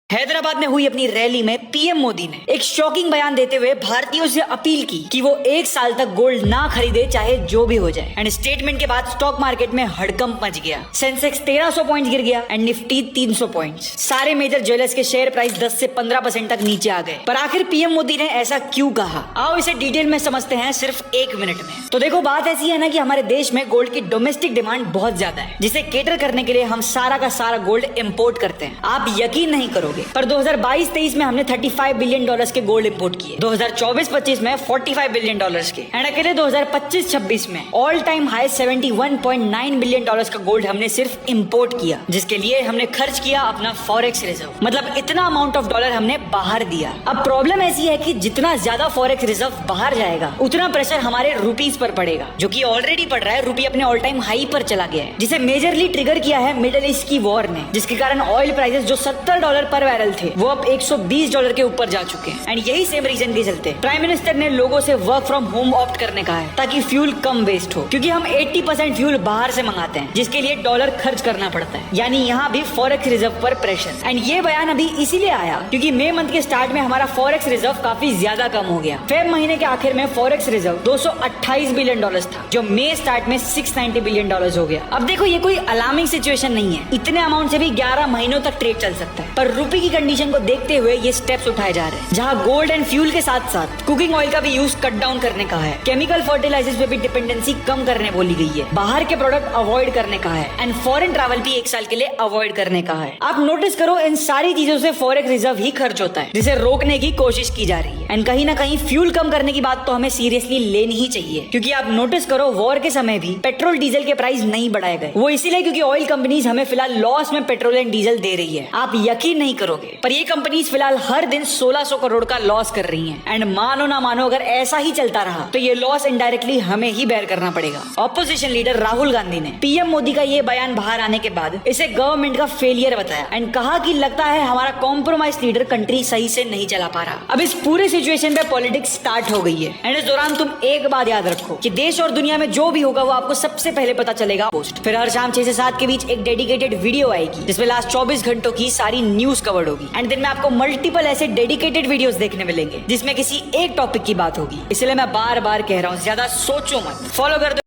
हैदराबाद में हुई अपनी रैली में पीएम मोदी ने एक शॉकिंग बयान देते हुए भारतीयों से अपील की कि वो एक साल तक गोल्ड ना खरीदे चाहे जो भी हो जाए। एंड स्टेटमेंट के बाद स्टॉक मार्केट में हड़कंप मच गया। सेंसेक्स 1300 पॉइंट गिर गया एंड निफ्टी 300 पॉइंट। सारे मेजर ज्वेलर्स के शेयर प्राइस 10 से 15% तक नीचे आ गए। पर आखिर पीएम मोदी ने ऐसा क्यों कहा, आओ इसे डिटेल में समझते हैं सिर्फ 1 मिनट में। तो देखो, बात ऐसी है ना कि हमारे देश में गोल्ड की डोमेस्टिक डिमांड बहुत ज्यादा है, जिसे केटर करने के लिए हम सारा का सारा गोल्ड इम्पोर्ट करते हैं। आप यकीन नहीं करोगे, पर 2022-23 में हमने $35 बिलियन के गोल्ड इंपोर्ट किए, 2024-25 में $45 बिलियन के, एंड अकेले 2025-26 में ऑल टाइम हाई $71.9 बिलियन का गोल्ड हमने सिर्फ इंपोर्ट किया, जिसके लिए हमने खर्च किया अपना फॉरेक्स रिजर्व। मतलब इतना अमाउंट ऑफ डॉलर हमने बाहर दिया। अब प्रॉब्लम ऐसी है कि जितना ज्यादा फॉरेक्स रिजर्व बाहर जाएगा, उतना प्रेशर हमारे रुपीज पर पड़ेगा, जो कि ऑलरेडी पड़ रहा है। रुपी अपने ऑल टाइम हाई पर चला गया है, जिसे मेजरली ट्रिगर किया है मिडिल ईस्ट की वॉर ने, जिसके कारण ऑयल प्राइसेस जो $70 पर बैरल थे वो अब $120 के ऊपर जा चुके हैं। एंड यही सेम रीजन के चलते प्राइम मिनिस्टर ने लोगों से वर्क फ्रॉम होम ऑप्ट करने का है, ताकि फ्यूल कम वेस्ट हो, क्योंकि हम 80% फ्यूल बाहर से मंगाते हैं, जिसके लिए डॉलर खर्च करना पड़ता है। यानी यहाँ भी फॉरेक्स रिजर्व पर प्रेशर। एंड ये बयान अभी इसीलिए आया क्योंकि मई मंथ के स्टार्ट में हमारा फॉरेक्स रिजर्व काफी ज्यादा कम हो गया। फेब महीने के आखिर में फॉरेक्स रिजर्व $228 बिलियन था, जो मई स्टार्ट में $690 बिलियन हो गया। अब देखो, ये कोई अलार्मिंग सिचुएशन नहीं है। इतने अमाउंट से भी 11 महीनों तक ट्रेड चल सकता है, पर रुपए की कंडीशन को देखते हुए ये स्टेप्स उठाए जा रहे हैं, जहां गोल्ड एंड फ्यूल के साथ साथ कुकिंग ऑयल का भी यूज कट डाउन करने का है, केमिकल फर्टिलाइजर्स पे भी डिपेंडेंसी कम करने बोली गई है, बाहर के प्रोडक्ट अवॉइड करने का है, एंड फॉरेन ट्रैवल भी 1 साल के लिए अवॉइड करने का है। आप नोटिस करो, इन सारी चीजों से फॉरेक्स रिजर्व ही खर्च होता है, जिसे रोकने की कोशिश की जा रही है। एंड कहीं ना कहीं फ्यूल कम करने की बात तो हमें सीरियसली लेनी ही चाहिए, क्योंकि आप नोटिस करो, वॉर के समय भी पेट्रोल डीजल के प्राइस नहीं बढ़ाए गए। वो इसीलिए क्योंकि ऑयल कंपनीज हमें फिलहाल लॉस में पेट्रोल एंड डीजल दे रही है। आप यकीन नहीं करोगे, पर ये कंपनीज फिलहाल हर दिन 1600 करोड़ का लॉस कर रही हैं। एंड मानो ना मानो, अगर ऐसा ही चलता रहा तो ये लॉस इनडायरेक्टली हमें ही बेयर करना पड़ेगा। ऑपोजिशन लीडर राहुल गांधी ने पीएम मोदी का ये बयान बाहर आने के बाद इसे गवर्नमेंट का फेलियर बताया एंड कहा कि लगता है हमारा कॉम्प्रोमाइज लीडर कंट्री सही से नहीं चला पा रहा। अब इस पूरे सिचुएशन पे पॉलिटिक्स स्टार्ट हो गई है। एंड इस दौरान तुम एक बात याद रखो कि देश और दुनिया में जो भी होगा वो आपको सबसे पहले पता चलेगा पोस्ट। फिर हर शाम 6 से 7 के बीच एक डेडिकेटेड वीडियो आएगी, जिसमें लास्ट 24 घंटों की सारी न्यूज कवर्ड होगी। एंड दिन में आपको मल्टीपल ऐसे डेडिकेटेड वीडियोस देखने मिलेंगे, जिसमें किसी एक टॉपिक की बात होगी। इसलिए मैं बार बार कह रहा हूँ, ज्यादा सोचो मत, फॉलो कर दो।